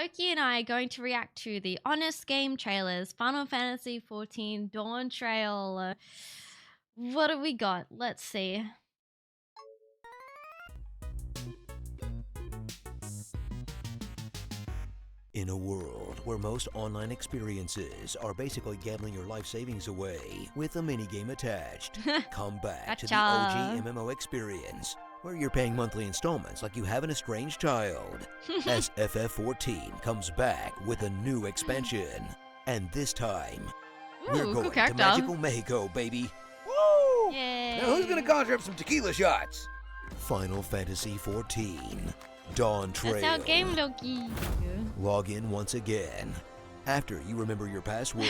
Loki and I are going to react to the Honest Game trailers, Final Fantasy XIV Dawntrail. What do we got? Let's see. In a world where most online experiences are basically gambling your life savings away with a minigame attached, come back to the OG MMO experience, where you're paying monthly installments like you have an estranged child, as FF14 comes back with a new expansion. And this time, we're going to Magical Mexico, baby! Woo! Yay. Now who's gonna conjure up some tequila shots? Final Fantasy XIV Dawntrail. That's our game, Loki. Log in once again, after you remember your password,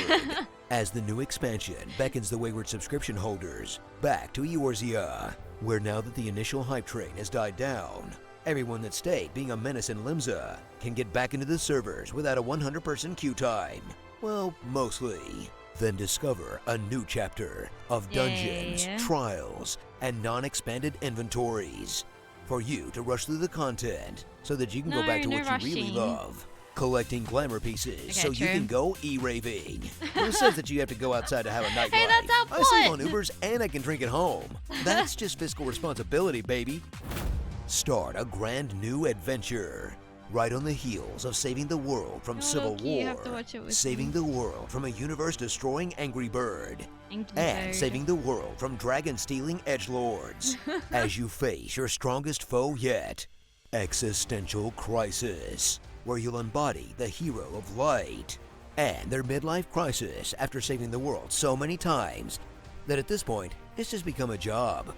as the new expansion beckons the wayward subscription holders back to Eorzea, where now that the initial hype train has died down, everyone that stayed being a menace in Limsa can get back into the servers without a 100% queue time. Well, mostly. Then discover a new chapter of dungeons, trials, and non-expanded inventories for you to rush through the content so that you can go back to what you really love. Collecting glamour pieces so you can go e-raving. Who says that you have to go outside to have a nightlife? Hey, that's our point. I save on Ubers and I can drink at home. That's just fiscal responsibility, baby. Start a grand new adventure right on the heels of saving the world from civil war, saving the world from a universe-destroying Angry Bird, and saving the world from dragon-stealing edgelords as you face your strongest foe yet, Existential Crisis, where you'll embody the hero of light and their midlife crisis after saving the world so many times that at this point it's just become a job.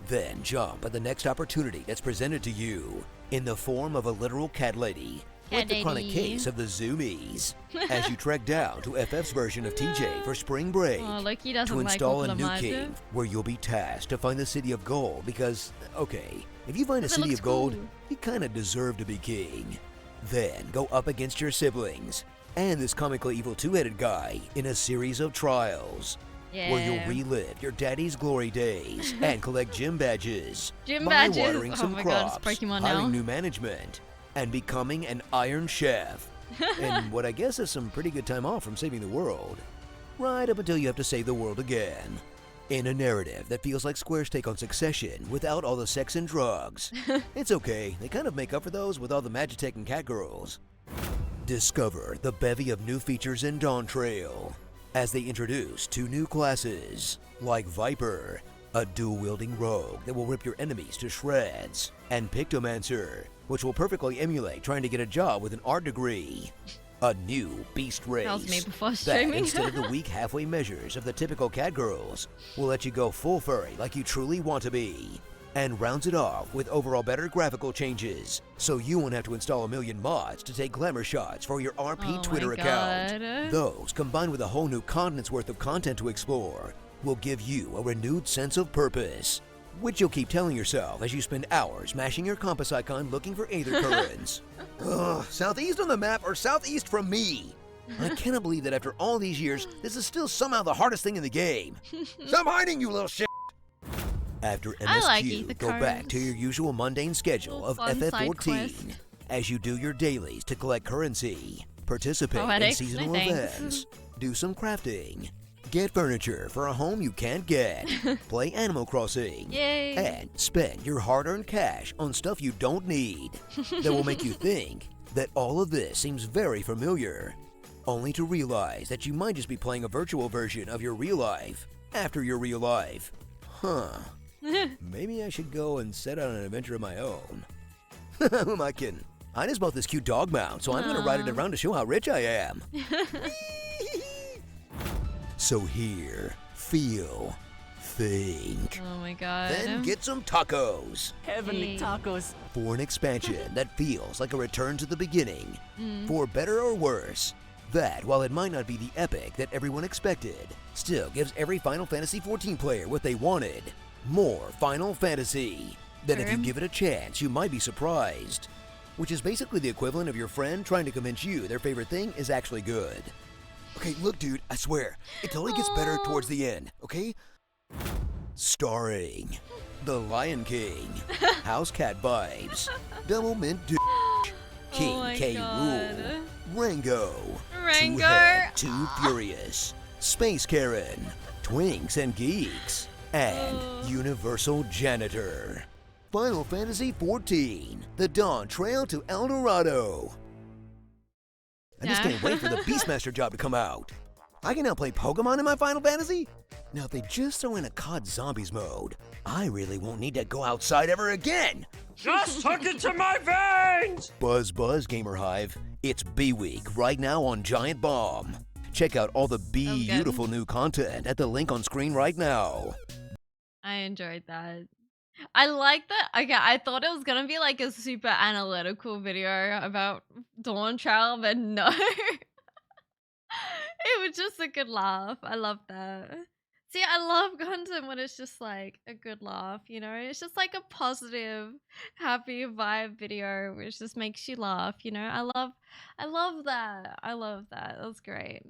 Then jump at the next opportunity that's presented to you in the form of a literal cat lady with the chronic case of the zoomies as you trek down to FF's version of TJ for spring break to install a new king where you'll be tasked to find the city of gold because, okay, if you find a city of gold, you kind of deserve to be king. Then go up against your siblings and this comically evil two-headed guy in a series of trials where you'll relive your daddy's glory days and collect gym badges by watering some crops, hiring new management, and becoming an Iron Chef. And what I guess is some pretty good time off from saving the world. Right up until you have to save the world again. In a narrative that feels like Square's take on Succession without all the sex and drugs. It's okay, they kind of make up for those with all the Magitech and Catgirls. Discover the bevy of new features in Dawntrail as they introduce 2 new classes, like Viper, a dual-wielding rogue that will rip your enemies to shreds, and Pictomancer, which will perfectly emulate trying to get a job with an art degree. A new beast race that, instead of the weak halfway measures of the typical catgirls, will let you go full furry like you truly want to be. And rounds it off with overall better graphical changes, so you won't have to install a million mods to take glamour shots for your RP Twitter account. Those, combined with a whole new continent's worth of content to explore, will give you a renewed sense of purpose, which you'll keep telling yourself as you spend hours mashing your compass icon looking for Aether currents. Ugh, southeast on the map or southeast from me? I cannot believe that after all these years, this is still somehow the hardest thing in the game. Stop hiding, you little shit! After MSQ, go back to your usual mundane schedule of FF14 as you do your dailies to collect currency, participate in seasonal events, do some crafting, get furniture for a home you can't get, play Animal Crossing, and spend your hard-earned cash on stuff you don't need that will make you think that all of this seems very familiar, only to realize that you might just be playing a virtual version of your real life after your real life. Huh. Maybe I should go and set out on an adventure of my own. Who am I kidding? I just bought this cute dog mount, so I'm gonna ride it around to show how rich I am. So hear, feel, think. Oh my god. Then get some tacos. Heavenly tacos. For an expansion that feels like a return to the beginning. For better or worse. That, while it might not be the epic that everyone expected, still gives every Final Fantasy XIV player what they wanted. More Final Fantasy. That if you give it a chance, you might be surprised. Which is basically the equivalent of your friend trying to convince you their favorite thing is actually good. Okay, look dude, I swear, it totally gets better towards the end, okay? Starring The Lion King, House Cat Vibes, Double Mint Douche, King K. Rool, Rango. Rango. Two-Head, Too Furious. Space Karen. Twinks and Geeks. And Universal Janitor. Final Fantasy XIV, the Dawntrail to El Dorado. I just can't wait for the Beastmaster job to come out. I can now play Pokemon in my Final Fantasy? Now if they just throw in a COD Zombies mode, I really won't need to go outside ever again. Just hook it to my veins! Buzz Gamer Hive, it's B-Week right now on Giant Bomb. Check out all the beautiful new content at the link on screen right now. I enjoyed that. I like that. Okay, I thought it was gonna be like a super analytical video about Dawntrail, but no. It was just a good laugh. I love that. See, I love content when it's just like a good laugh, you know? It's just like a positive, happy vibe video which just makes you laugh, you know? I love that. I love that. That was great.